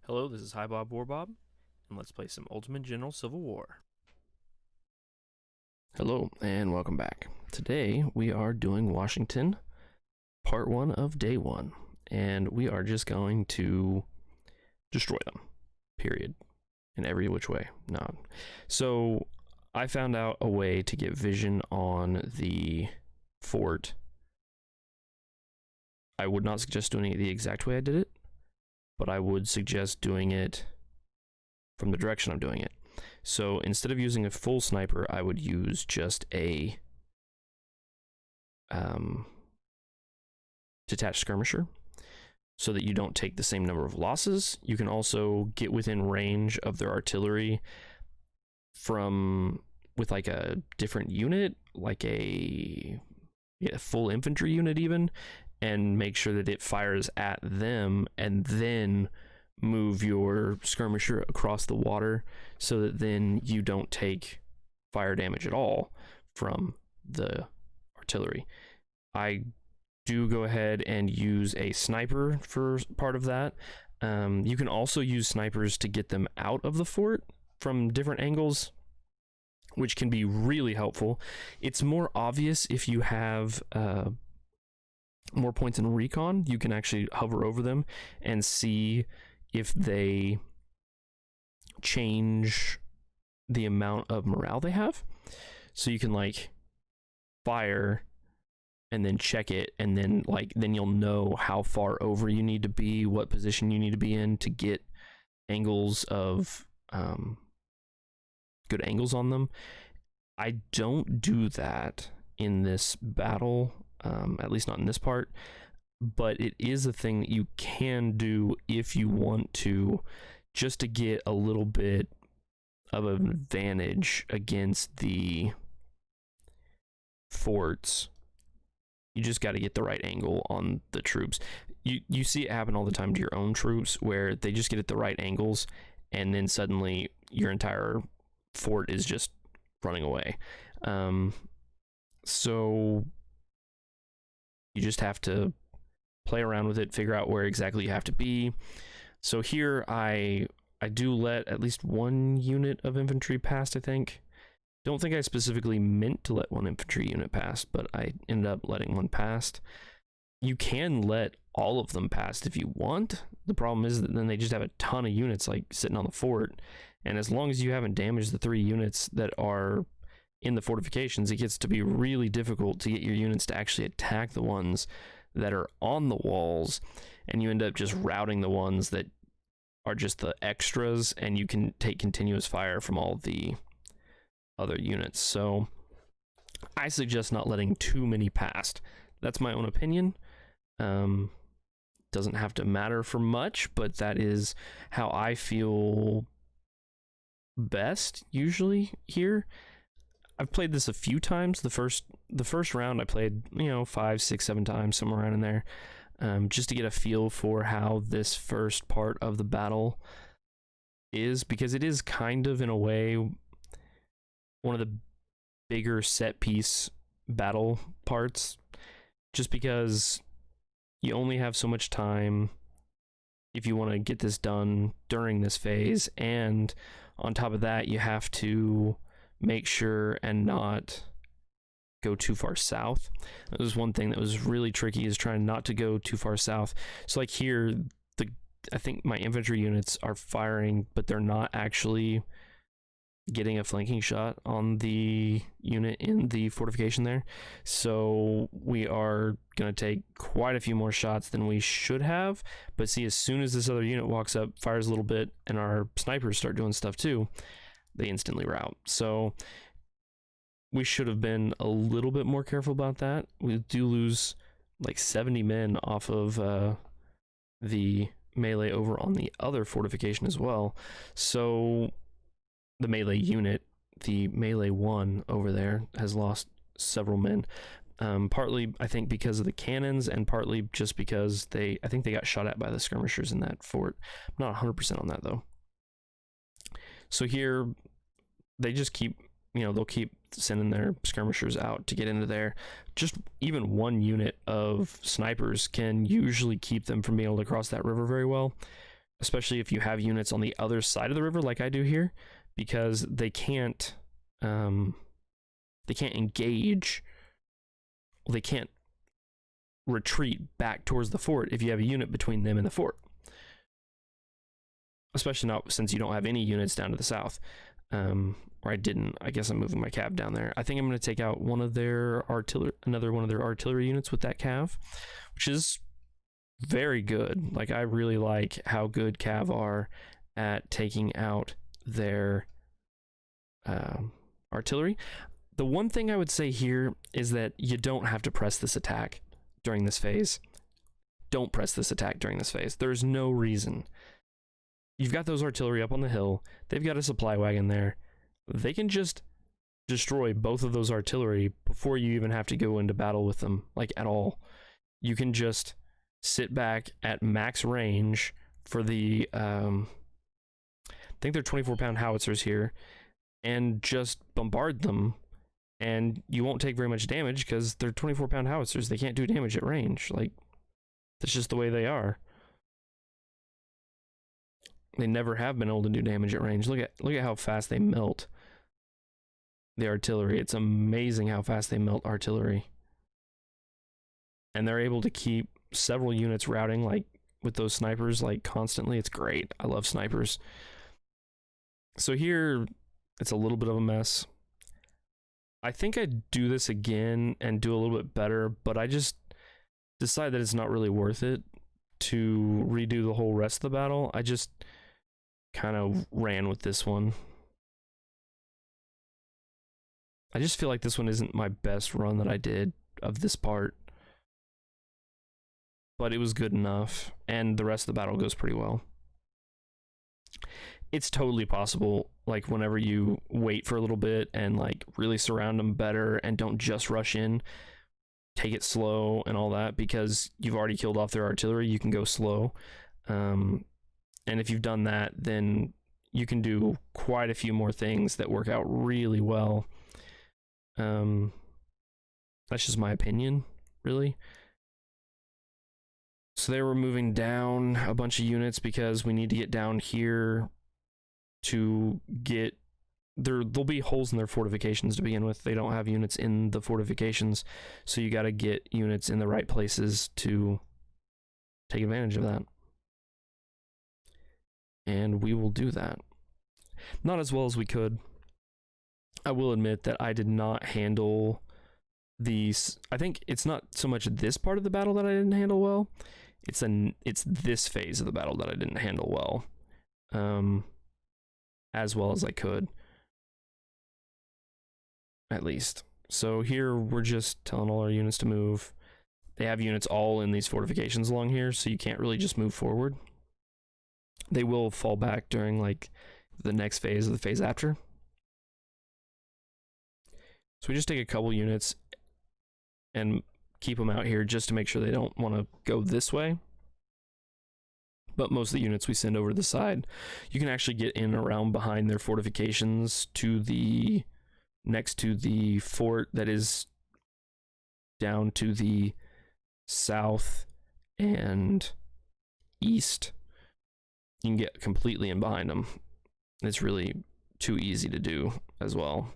Hello, this is Hi Bob Warbob, and let's play some Ultimate General Civil War. Hello, and welcome back. Today, we are doing Washington, part 1 of day 1, and we are just going to destroy them, period, in every which way. No. So, I found out a way to get vision on the fort. I would not suggest doing it the exact way I did it, but I would suggest doing it from the direction I'm doing it. So instead of using a full sniper, I would use just a detached skirmisher so that you don't take the same number of losses. You can also get within range of their artillery with like a different unit, like a full infantry unit even, and make sure that it fires at them and then move your skirmisher across the water so that then you don't take fire damage at all from the artillery. I do go ahead and use a sniper for part of that. You can also use snipers to get them out of the fort from different angles, which can be really helpful. It's more obvious if you have more points in recon. You can actually hover over them and see if they change the amount of morale they have. So you can like fire and then check it, and then you'll know how far over you need to be, what position you need to be in to get angles of good angles on them. I don't do that in this battle, at least not in this part, but it is a thing that you can do if you want to, just to get a little bit of an advantage against the forts. You just got to get the right angle on the troops. You see it happen all the time to your own troops where they just get at the right angles and then suddenly your entire fort is just running away. So you just have to play around with it, figure out where exactly you have to be. So here I do let at least one unit of infantry past, I think. Don't think I specifically meant to let one infantry unit pass, but I ended up letting one past. You can let all of them past if you want. The problem is that then they just have a ton of units like sitting on the fort, and as long as you haven't damaged the 3 units that are in the fortifications, it gets to be really difficult to get your units to actually attack the ones that are on the walls, and you end up just routing the ones that are just the extras, and you can take continuous fire from all the other units. So I suggest not letting too many past. That's my own opinion. Doesn't have to matter for much, but that is how I feel best usually here. I've played this a few times. The first round I played, 5, 6, 7 times, somewhere around in there, just to get a feel for how this first part of the battle is, because it is kind of, in a way, one of the bigger set piece battle parts, just because you only have so much time if you want to get this done during this phase, and on top of that you have to make sure and not go too far south. That was one thing that was really tricky, is trying not to go too far south. So like here, I think my infantry units are firing, but they're not actually getting a flanking shot on the unit in the fortification there. So we are going to take quite a few more shots than we should have. But see, as soon as this other unit walks up, fires a little bit, and our snipers start doing stuff too, they instantly rout. So we should have been a little bit more careful about that. We do lose like 70 men off of the melee over on the other fortification as well. So the melee unit, the melee 1 over there, has lost several men. Partly, I think, because of the cannons, and partly just because I think they got shot at by the skirmishers in that fort. I'm not 100% on that, though. So here, they just keep, they'll keep sending their skirmishers out to get into there. Just even one unit of snipers can usually keep them from being able to cross that river very well. especially if you have units on the other side of the river like I do here, because they can't engage, they can't retreat back towards the fort if you have a unit between them and the fort. Especially not since you don't have any units down to the south. Or I didn't. I guess I'm moving my cav down there. I think I'm going to take out one of their another one of their artillery units with that cav, which is very good. Like, I really like how good cav are at taking out their artillery. The one thing I would say here is that you don't have to press this attack during this phase. Don't press this attack during this phase. There's no reason. You've got those artillery up on the hill. They've got a supply wagon there. They can just destroy both of those artillery before you even have to go into battle with them, like, at all. You can just sit back at max range for the, I think they're 24-pound howitzers here, and just bombard them, and you won't take very much damage because they're 24-pound howitzers. They can't do damage at range. Like, that's just the way they are. They never have been able to do damage at range. Look at how fast they melt the artillery. It's amazing how fast they melt artillery. And they're able to keep several units routing, like, with those snipers, like, constantly. It's great. I love snipers. So here, it's a little bit of a mess. I think I'd do this again and do a little bit better, but I just decided that it's not really worth it to redo the whole rest of the battle. I just kind of ran with this one. I just feel like this one isn't my best run that I did of this part, but it was good enough, and the rest of the battle goes pretty well. It's totally possible, like, whenever you wait for a little bit and, like, really surround them better and don't just rush in, take it slow and all that, because you've already killed off their artillery, you can go slow. And if you've done that, then you can do quite a few more things that work out really well. That's just my opinion, really. So they were moving down a bunch of units because we need to get down here to get... There'll be holes in their fortifications to begin with. They don't have units in the fortifications, so you got to get units in the right places to take advantage of that. And we will do that. Not as well as we could. I will admit that I did not handle these. I think it's not so much this part of the battle that I didn't handle well. It's this phase of the battle that I didn't handle as well as I could. At least. So here we're just telling all our units to move. They have units all in these fortifications along here, so you can't really just move forward. They will fall back during, like, the next phase or the phase after. So we just take a couple units and keep them out here just to make sure they don't want to go this way. But most of the units we send over to the side. You can actually get in around behind their fortifications to the next to the fort that is down to the south and east. You can get completely in behind them. It's really too easy to do as well.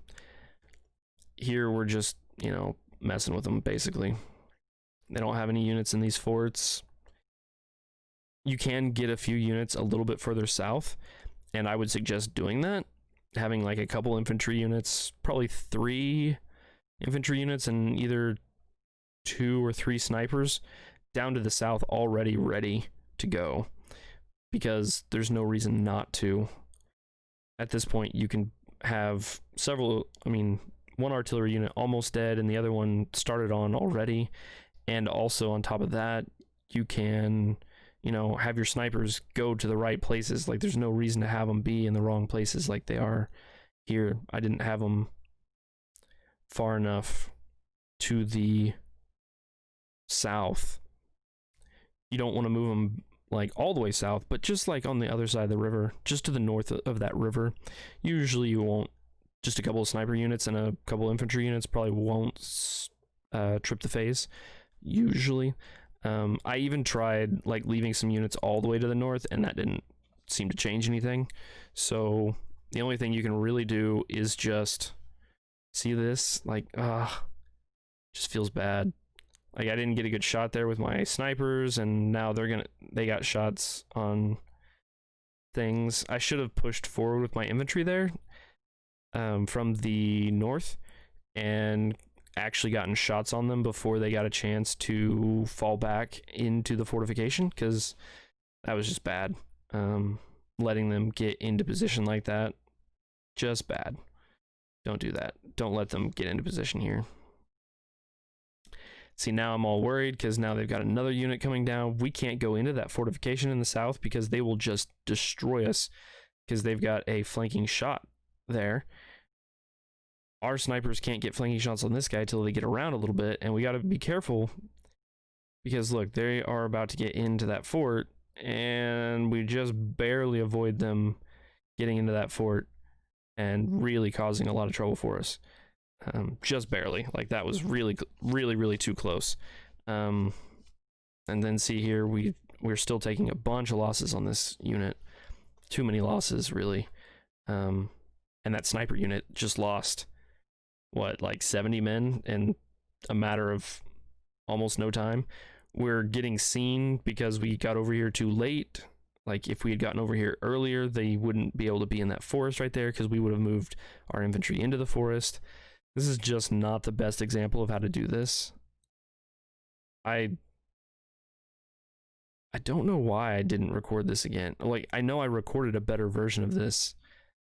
Here we're just, you know, messing with them, basically. They don't have any units in these forts. You can get a few units a little bit further south, and I would suggest doing that. Having, like, a couple infantry units, probably 3 infantry units and either 2 or 3 snipers down to the south already ready to go, because there's no reason not to. At this point, you can have several, I mean, one artillery unit almost dead and the other one started on already. And also on top of that, you can, you know, have your snipers go to the right places. Like, there's no reason to have them be in the wrong places like they are here. I didn't have them far enough to the south. You don't want to move them, like, all the way south, but just, like, on the other side of the river, just to the north of that river. Usually you won't. Just a couple of sniper units and a couple infantry units probably won't trip the phase, usually. I even tried, like, leaving some units all the way to the north, and that didn't seem to change anything. So the only thing you can really do is just see this, like, just feels bad. Like, I didn't get a good shot there with my snipers, and now they got shots on things. I should have pushed forward with my infantry there, from the north, and actually gotten shots on them before they got a chance to fall back into the fortification, because that was just bad. Letting them get into position like that, just bad. Don't do that. Don't let them get into position here. See, now I'm all worried because now they've got another unit coming down. We can't go into that fortification in the south because they will just destroy us because they've got a flanking shot there. Our snipers can't get flanking shots on this guy till they get around a little bit, and we got to be careful because, look, they are about to get into that fort, and we just barely avoid them getting into that fort and really causing a lot of trouble for us. Just barely. Like, that was really, really, really too close. And then see here, we're still taking a bunch of losses on this unit. Too many losses, really. And that sniper unit just lost, what, like 70 men in a matter of almost no time. We're getting seen because we got over here too late. Like, if we had gotten over here earlier, they wouldn't be able to be in that forest right there because we would have moved our infantry into the forest. This is just not the best example of how to do this. I don't know why I didn't record this again. Like, I know I recorded a better version of this,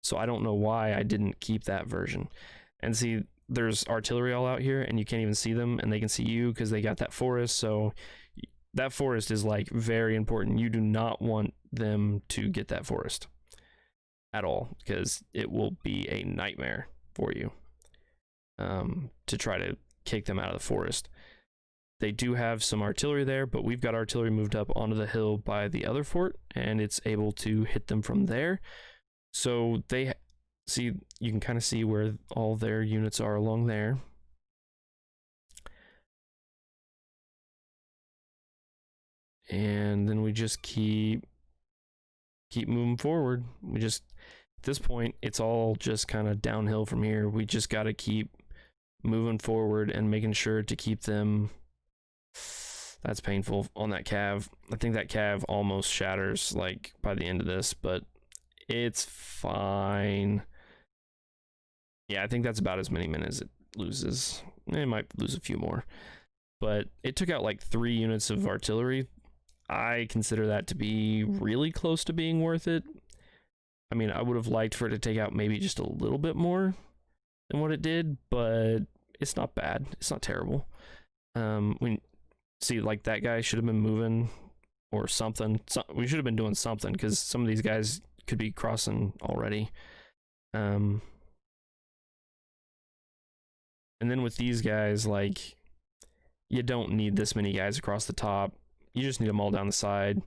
so I don't know why I didn't keep that version. And see, there's artillery all out here, and you can't even see them, and they can see you because they got that forest. So that forest is, like, very important. You do not want them to get that forest at all, because it will be a nightmare for you. To try to kick them out of the forest. They do have some artillery there, but we've got artillery moved up onto the hill by the other fort, and it's able to hit them from there. So they see, you can kind of see where all their units are along there. And then we just keep moving forward. We just, at this point, it's all just kind of downhill from here. We just got to keep moving forward and making sure to keep them. That's painful on that cav. I think that cav almost shatters, like, by the end of this, but it's fine. Yeah, I think that's about as many men as it loses. It might lose a few more, but it took out like 3 units of artillery. I consider that to be really close to being worth it. I mean, I would have liked for it to take out maybe just a little bit more than what it did, but it's not bad. It's not terrible. We see, like, that guy should have been moving or something. We should have been doing something because some of these guys could be crossing already. And then with these guys, like, you don't need this many guys across the top. You just need them all down the side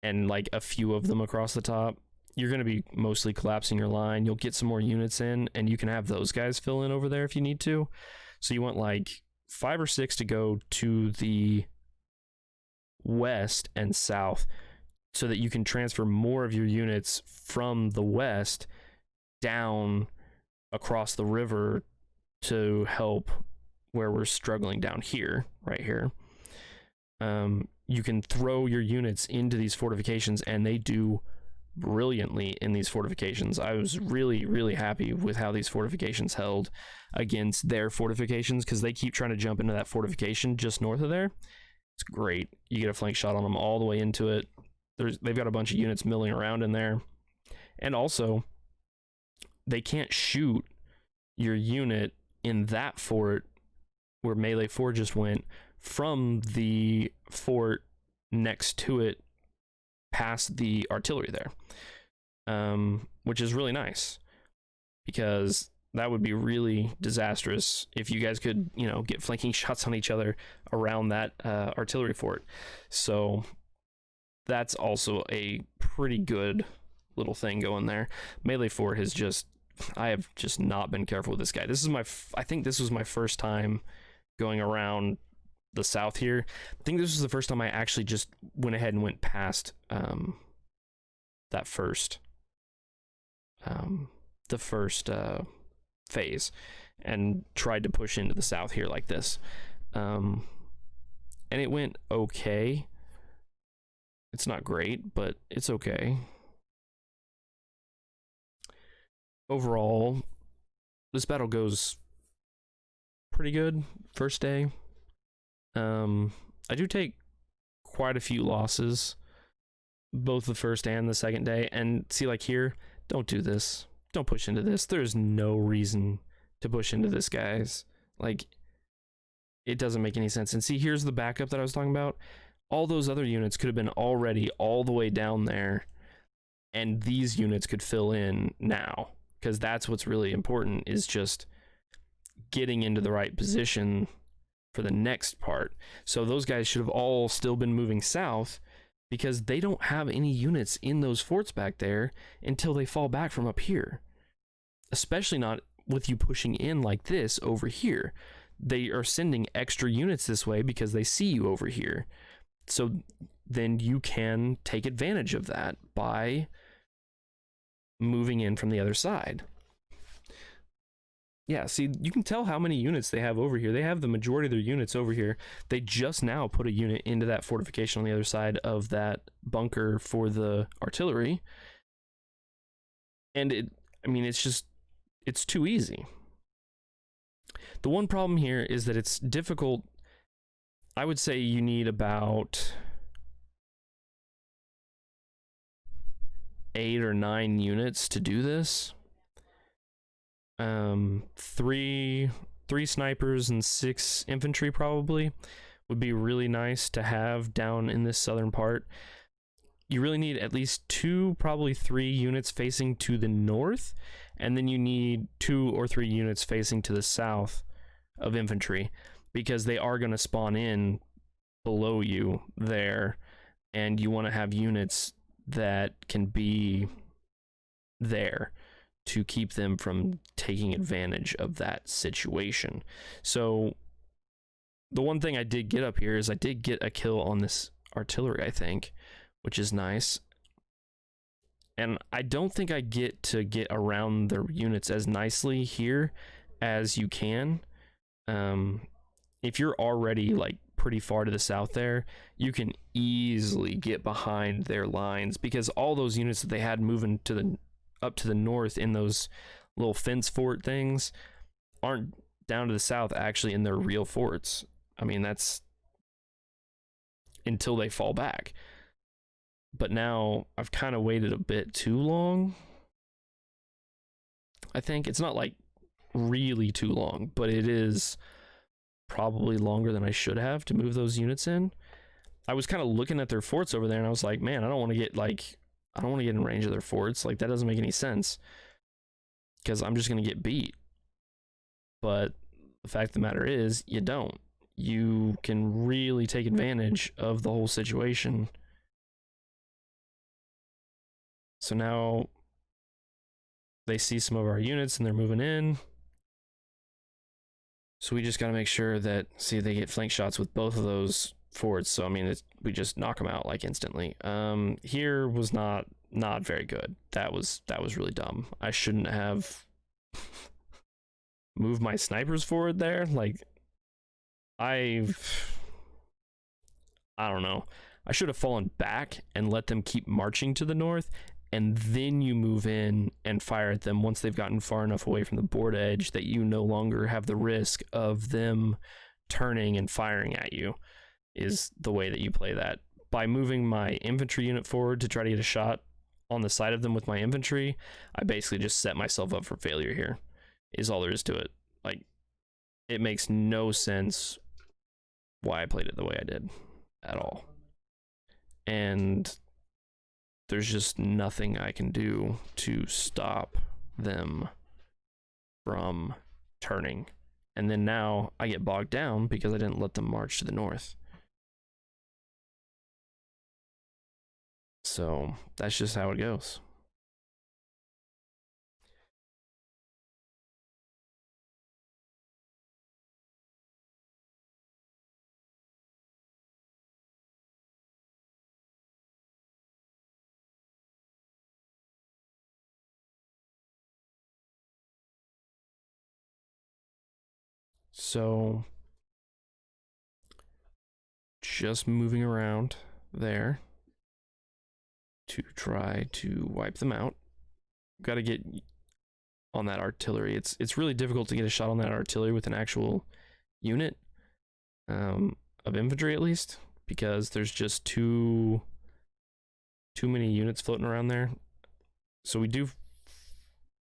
and, like, a few of them across the top. You're going to be mostly collapsing your line. You'll get some more units in, and you can have those guys fill in over there if you need to. So you want, like, 5 or 6 to go to the west and south so that you can transfer more of your units from the west down across the river to help where we're struggling down here, right here. You can throw your units into these fortifications, and they do brilliantly in these fortifications. I was really, really happy with how these fortifications held against their fortifications, because they keep trying to jump into that fortification just north of there. It's great. You get a flank shot on them all the way into it. They've got a bunch of units milling around in there. And also, they can't shoot your unit in that fort where Melee 4 just went from the fort next to it past the artillery there, which is really nice, because that would be really disastrous if you guys could, you know, get flanking shots on each other around that artillery fort. So that's also a pretty good little thing going there. Melee 4 has just, I have just not been careful with this guy. This is I think this was my first time going around the south here. I think this was the first time I actually just went ahead and went past that first the first phase, and tried to push into the south here like this. And it went okay. It's not great, but it's okay. Overall, this battle goes pretty good first day. I do take quite a few losses, both the first and the second day. And see, like here, don't do this. Don't push into this. There's no reason to push into this, guys. Like, it doesn't make any sense. And see, here's the backup that I was talking about. All those other units could have been already all the way down there, and these units could fill in now, because that's what's really important, is just getting into the right position for the next part. So those guys should have all still been moving south, because they don't have any units in those forts back there until they fall back from up here. Especially not with you pushing in like this over here. They are sending extra units this way because they see you over here. So then you can take advantage of that by moving in from the other side. Yeah, see, you can tell how many units they have over here. They have the majority of their units over here. They just now put a unit into that fortification on the other side of that bunker for the artillery. And it's too easy. The one problem here is that it's difficult. I would say you need about 8 or 9 units to do this. Three snipers and 6 infantry probably would be really nice to have down in this southern part. You really need at least 2, probably 3 units facing to the north, and then you need 2 or 3 units facing to the south of infantry, because they are going to spawn in below you there, and you want to have units that can be there to keep them from taking advantage of that situation. So the one thing I did get up here is I did get a kill on this artillery, I think, which is nice. And I don't think I get to get around the units as nicely here as you can. If you're already like pretty far to the south there, you can easily get behind their lines, because all those units that they had moving to the up to the north in those little fence fort things aren't down to the south actually in their real forts. I mean, that's until they fall back. But now I've kind of waited a bit too long. I think it's not like really too long, but it is probably longer than I should have to move those units in. I was kind of looking at their forts over there, and I was like, man, I don't want to get in range of their forts. Like, that doesn't make any sense, because I'm just going to get beat. But the fact of the matter is, you don't. You can really take advantage of the whole situation. So now they see some of our units and they're moving in. So we just got to make sure that, see, they get flank shots with both of those forts. So, I mean, we just knock them out like instantly. Here was not very good. That was really dumb. I shouldn't have moved my snipers forward there. Like, I don't know. I should have fallen back and let them keep marching to the north, and then you move in and fire at them once they've gotten far enough away from the board edge that you no longer have the risk of them turning and firing at you, is the way that you play that. By moving my infantry unit forward to try to get a shot on the side of them with my infantry, I basically just set myself up for failure here, is all there is to it. Like, it makes no sense why I played it the way I did at all. And there's just nothing I can do to stop them from turning. And then now I get bogged down because I didn't let them march to the north. So that's just how it goes. So just moving around there to try to wipe them out. Got to get on that artillery. It's really difficult to get a shot on that artillery with an actual unit of infantry, at least, because there's just too many units floating around there. So we do,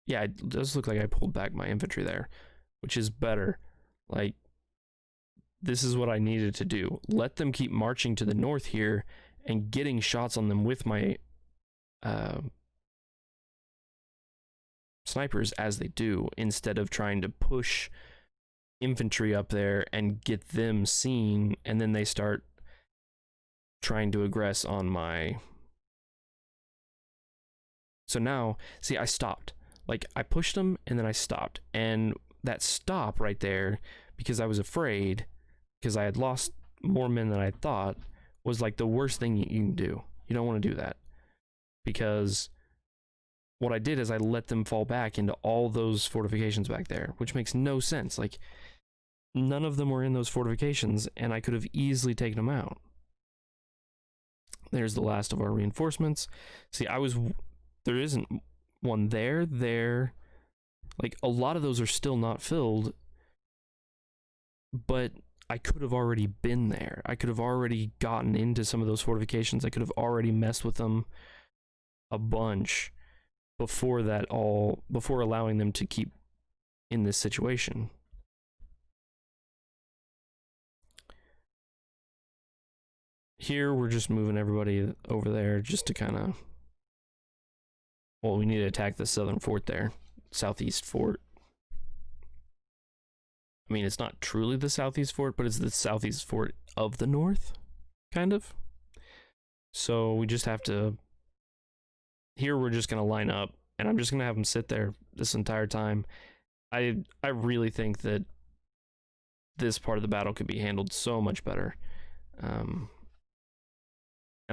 yeah, it does look like I pulled back my infantry there, which is better. Like, this is what I needed to do. Let them keep marching to the north here and getting shots on them with my snipers as they do, instead of trying to push infantry up there and get them seen, and then they start trying to aggress on my. So now, see, I stopped. Like, I pushed them and then I stopped, and that stop right there, because I was afraid, because I had lost more men than I thought, was like the worst thing you can do. You don't want to do that, because what I did is I let them fall back into all those fortifications back there, which makes no sense. Like, none of them were in those fortifications, and I could have easily taken them out. There's the last of our reinforcements. See, there isn't one there. Like, a lot of those are still not filled, but I could have already been there. I could have already gotten into some of those fortifications. I could have already messed with them a bunch before allowing them to keep in this situation. Here, we're just moving everybody over there just to kind of, well, we need to attack the southern fort there, southeast fort. I mean, it's not truly the southeast fort, but it's the southeast fort of the north, kind of. So we just have to, here we're just going to line up, and I'm just going to have them sit there this entire time. I really think that this part of the battle could be handled so much better. And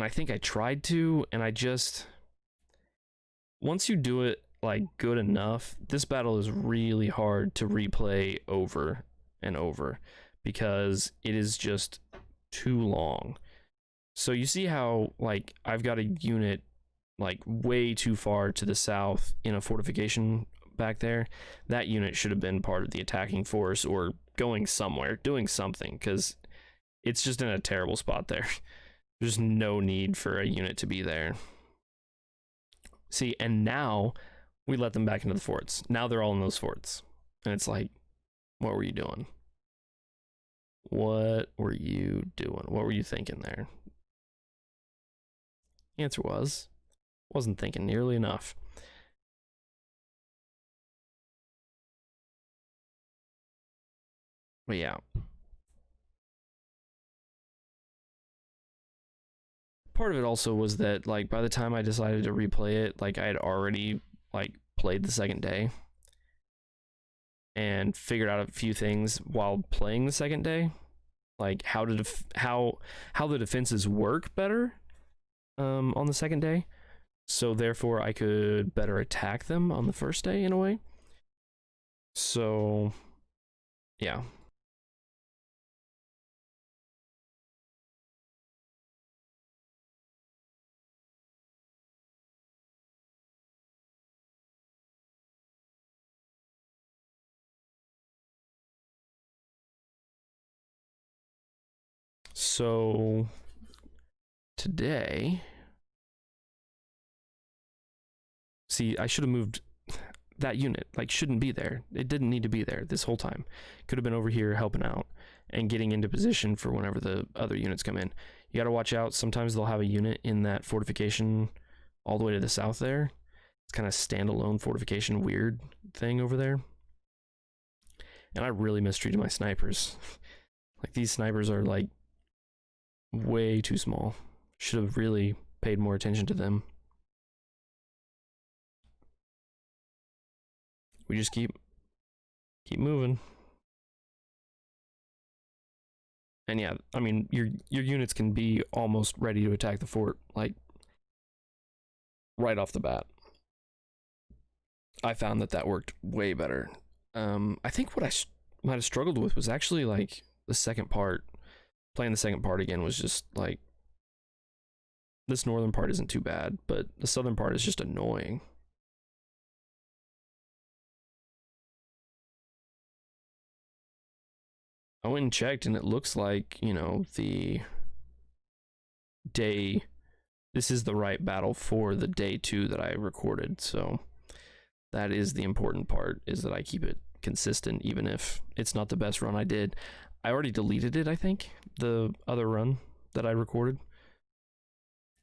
I think I tried to, and once you do it like good enough, this battle is really hard to replay over and over, because it is just too long. So you see how, like, I've got a unit like way too far to the south in a fortification back there. That unit should have been part of the attacking force or going somewhere, doing something, because it's just in a terrible spot there. There's no need for a unit to be there. See, and now we let them back into the forts. Now they're all in those forts. And it's like, what were you doing? What were you doing? What were you thinking there? The answer wasn't thinking nearly enough. But yeah. Part of it also was that, like, by the time I decided to replay it, like, I had already, like, played the second day and figured out a few things while playing the second day, like how the defenses work better on the second day, so therefore I could better attack them on the first day in a way. So yeah. So today, see, I should have moved that unit. Like, shouldn't be there. It didn't need to be there this whole time. Could have been over here helping out and getting into position for whenever the other units come in. You got to watch out. Sometimes they'll have a unit in that fortification all the way to the south there. It's kind of standalone fortification weird thing over there. And I really mistreated my snipers. Like, these snipers are like way too small. Should have really paid more attention to them. We just keep moving. And yeah, I mean, your units can be almost ready to attack the fort, like, right off the bat. I found that worked way better. I think what might have struggled with was actually like the second part. Playing the second part again was just like, this northern part isn't too bad, but the southern part is just annoying. I went and checked, and it looks like, you know, the day, this is the right battle for the day 2 that I recorded. So that is the important part, is that I keep it consistent, even if it's not the best run I did. I already deleted it, I think, the other run that I recorded.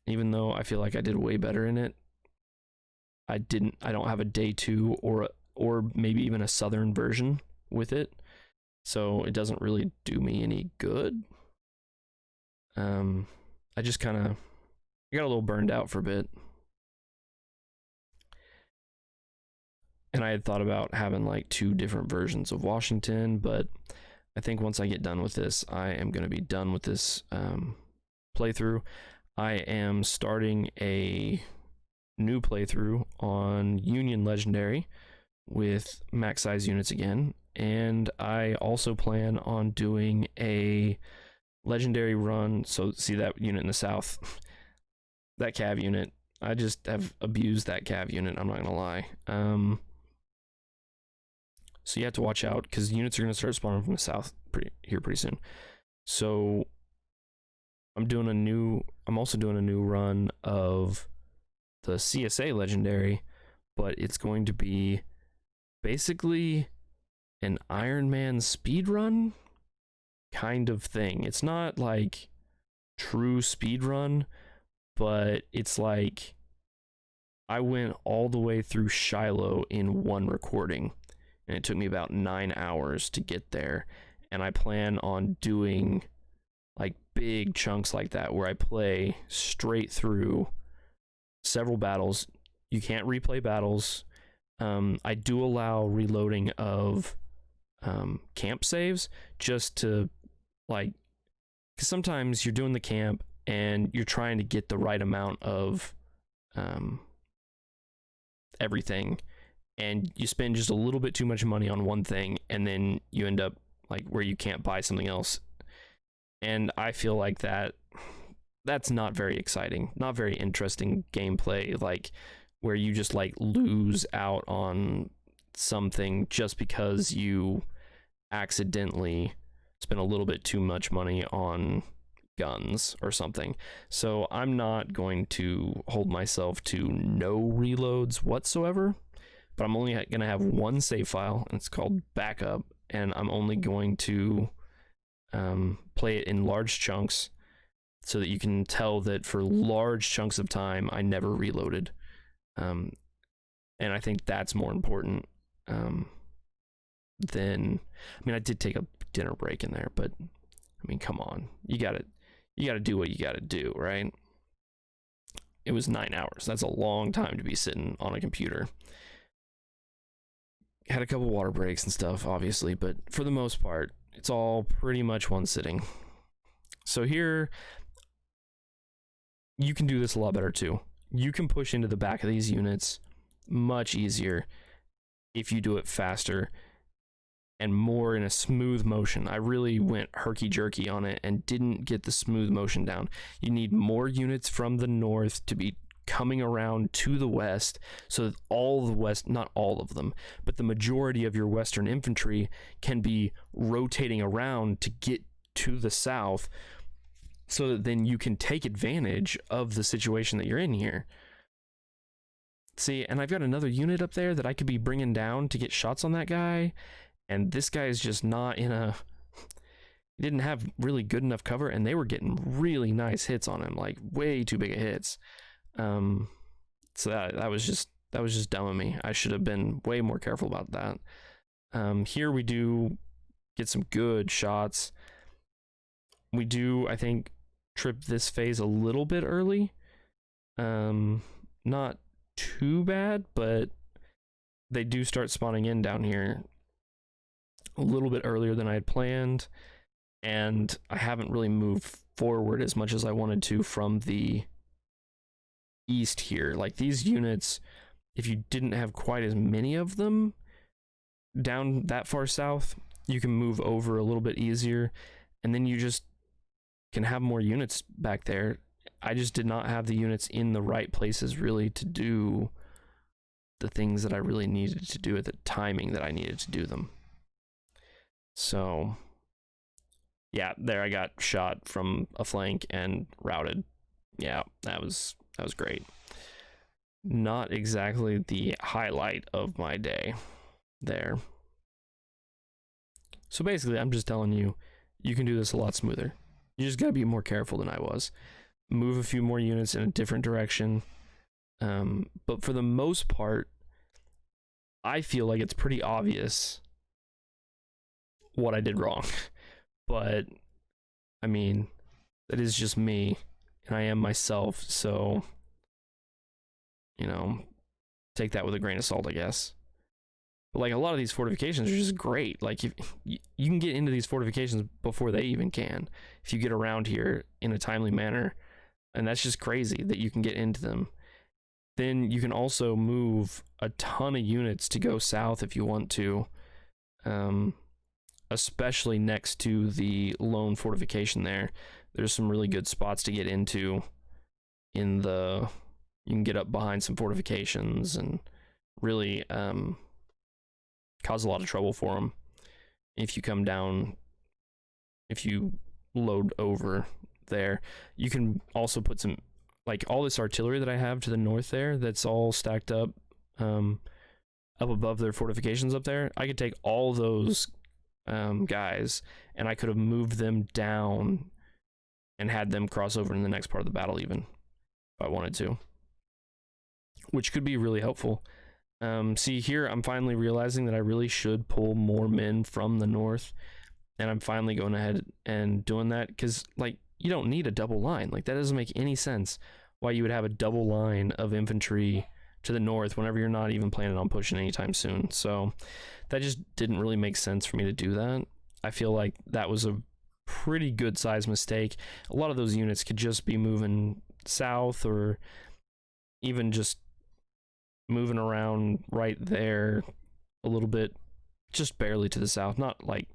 Even though I feel like I did way better in it, I don't have a day 2 or maybe even a southern version with it. So it doesn't really do me any good. I just kind of got a little burned out for a bit. And I had thought about having like 2 different versions of Washington, but I think once I get done with this, I am going to be done with this playthrough. I am starting a new playthrough on Union Legendary with max size units again, and I also plan on doing a legendary run. So see that unit in the south, that cav unit, I just have abused that cav unit, I'm not gonna lie. So you have to watch out, because units are gonna start spawning from the south pretty soon. So I'm also doing a new run of the CSA legendary, but it's going to be basically an Iron Man speed run kind of thing. It's not like true speed run, but it's like I went all the way through Shiloh in one recording, and it took me about 9 hours to get there. And I plan on doing like big chunks like that, where I play straight through several battles. You can't replay battles. I do allow reloading of camp saves, just to like, because sometimes you're doing the camp and you're trying to get the right amount of everything, and you spend just a little bit too much money on one thing, and then you end up like where you can't buy something else. And I feel like that's not very exciting, not very interesting gameplay, like where you just like lose out on something just because you accidentally spent a little bit too much money on guns or something. So I'm not going to hold myself to no reloads whatsoever, but I'm only going to have one save file, and it's called backup, and I'm only going to play it in large chunks, so that you can tell that for large chunks of time I never reloaded. And I think that's more important than, I mean, I did take a dinner break in there, but I mean, come on, you gotta do what you gotta do, right? It was 9 hours. That's a long time to be sitting on a computer. Had a couple water breaks and stuff, obviously, but for the most part, it's all pretty much one sitting. So here, you can do this a lot better too. You can push into the back of these units much easier if you do it faster and more in a smooth motion. I really went herky-jerky on it and didn't get the smooth motion down. You need more units from the north to be coming around to the west, so that all the west, not all of them, but the majority of your western infantry can be rotating around to get to the south, so that then you can take advantage of the situation that you're in here. See, and I've got another unit up there that I could be bringing down to get shots on that guy, and this guy is just not in a... He didn't have really good enough cover, and they were getting really nice hits on him, like way too big of hits. So that was just dumb of me. I should have been way more careful about that. Here we do get some good shots. We do, I think, trip this phase a little bit early. Not too bad, but they do start spawning in down here a little bit earlier than I had planned, and I haven't really moved forward as much as I wanted to from the east here. Like, these units, if you didn't have quite as many of them down that far south, you can move over a little bit easier, and then you just can have more units back there. I just did not have the units in the right places really to do the things that I really needed to do at the timing that I needed to do them. So yeah, there I got shot from a flank and routed. Yeah, that was great. Not exactly the highlight of my day there. So basically, I'm just telling you, you can do this a lot smoother. You just gotta be more careful than I was. Move a few more units in a different direction. But for the most part, I feel like it's pretty obvious what I did wrong. But, I mean, that is just me, and I am myself, so, you know, take that with a grain of salt, I guess. But like a lot of these fortifications are just great. Like you can get into these fortifications before they even can, if you get around here in a timely manner, and that's just crazy that you can get into them. Then you can also move a ton of units to go south if you want to, especially next to the lone fortification there. There's some really good spots to get into in the, you can get up behind some fortifications and really cause a lot of trouble for them if you come down, if you load over there. You can also put some, like all this artillery that I have to the north there, that's all stacked up above their fortifications up there. I could take all those guys and I could have moved them down and had them cross over in the next part of the battle even, if I wanted to, which could be really helpful. See here, I'm finally realizing that I really should pull more men from the north, and I'm finally going ahead and doing that, because like you don't need a double line. Like that doesn't make any sense why you would have a double line of infantry to the north whenever you're not even planning on pushing anytime soon. So that just didn't really make sense for me to do that. I feel like that was a pretty good size mistake. A lot of those units could just be moving south, or even just moving around right there a little bit, just barely to the south, not like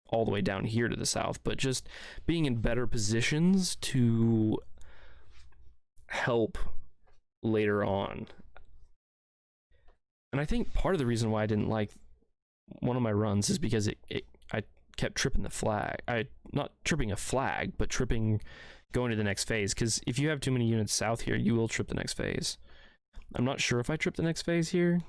all the way down here to the south, but just being in better positions to help later on. And I think part of the reason why I didn't like one of my runs is because I kept tripping the flag. Not tripping a flag, but tripping going to the next phase, because if you have too many units south here, you will trip the next phase. I'm not sure if I trip the next phase here.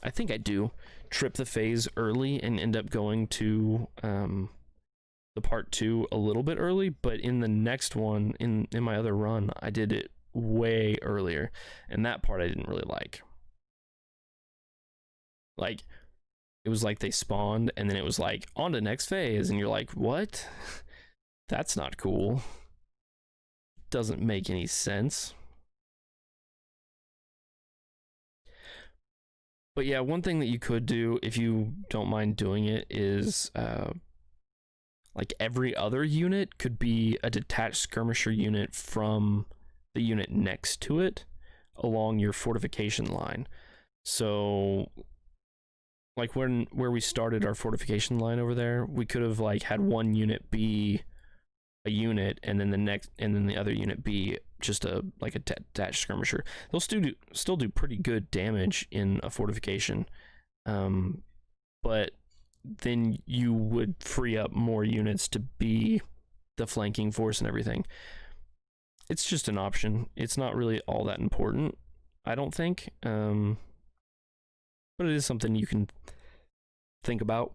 I think I do trip the phase early and end up going to the part 2 a little bit early, but in the next one, in my other run, I did it way earlier, and that part I didn't really like. Like, it was like they spawned, and then it was like, on to next phase, and you're like, what? That's not cool. Doesn't make any sense. But yeah, one thing that you could do, if you don't mind doing it, is like every other unit could be a detached skirmisher unit from the unit next to it along your fortification line. So like where we started our fortification line over there, we could have like had one unit be a unit, and then the other unit be just a detached skirmisher. They'll still do pretty good damage in a fortification, but then you would free up more units to be the flanking force and everything. It's just an option. It's not really all that important, I don't think, but it is something you can think about.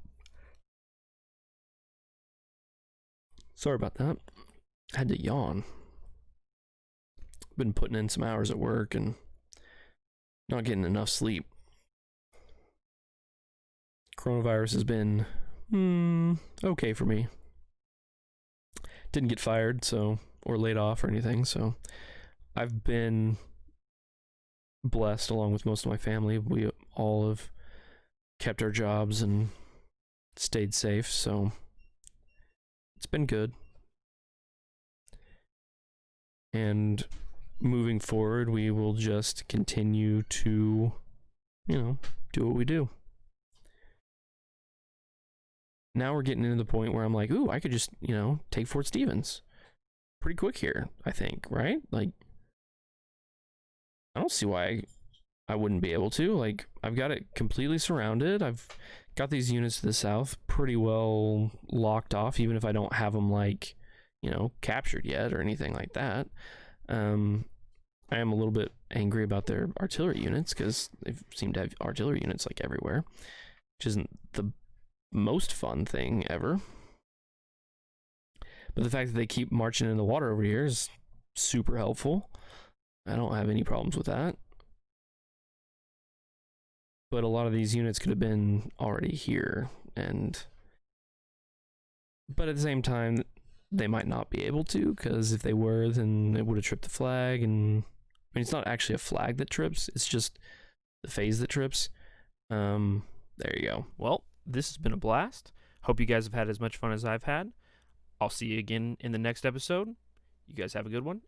Sorry about that. I had to yawn. Been putting in some hours at work and not getting enough sleep. Coronavirus has been okay for me. Didn't get fired, or laid off or anything, so I've been blessed along with most of my family. We all have kept our jobs and stayed safe, so it's been good. And moving forward, we will just continue to, do what we do. Now we're getting into the point where I'm like, ooh, I could just, take Fort Stevens pretty quick here, I think, right? Like, I don't see why I wouldn't be able to. Like, I've got it completely surrounded. I've got these units to the south pretty well locked off, even if I don't have them, like, captured yet or anything like that. I am a little bit angry about their artillery units because they seem to have artillery units, like, everywhere, which isn't the most fun thing ever. But the fact that they keep marching in the water over here is super helpful. I don't have any problems with that. But a lot of these units could have been already here, but at the same time, they might not be able to, because if they were, then it would have tripped the flag. And I mean, it's not actually a flag that trips, it's just the phase that trips. There you go. Well, this has been a blast. Hope you guys have had as much fun as I've had. I'll see you again in the next episode. You guys have a good one,